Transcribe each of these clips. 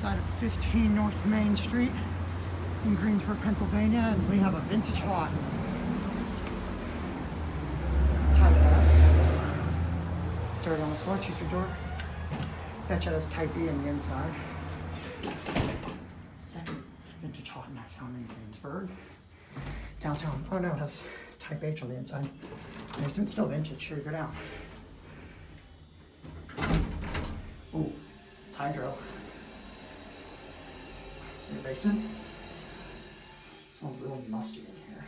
outside of 15 North Main Street in Greensburg, Pennsylvania, and we have a vintage Haughton. Type F. Dirt on the floor, 2-speed door. Betcha has Type E on the inside. Second vintage Haughton I found in Greensburg. Downtown. Oh no, it has Type H on the inside. It's still vintage. Here we go down. Ooh, it's hydro. In the basement. It smells really musty in here.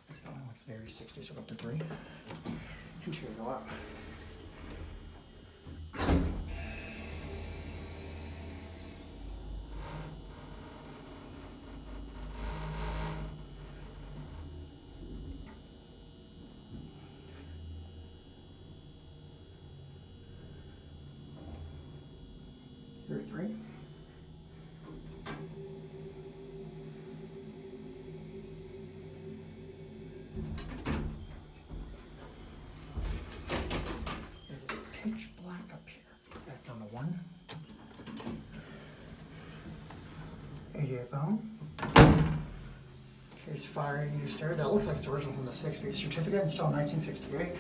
This building looks very 60s, so go up to 3. Interior go up. Three. It is pitch black up here. Back down to 1. 88 phone. Case fire use stairs. That looks like it's original from the 60s. Certificate installed 1968.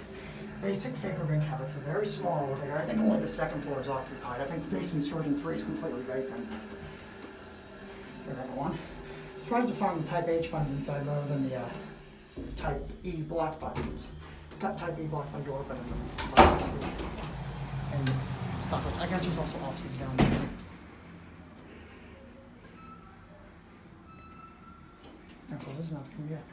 Basic fingerprint cabinets, a very small elevator. I think only the second floor is occupied. I think the basement storage in 3 is completely vacant. Another one. Surprised to find the Type H buttons inside rather than the Type E block buttons. Got Type E block button door open and stuff. I guess there's also offices down there. Now close this and that's gonna be it.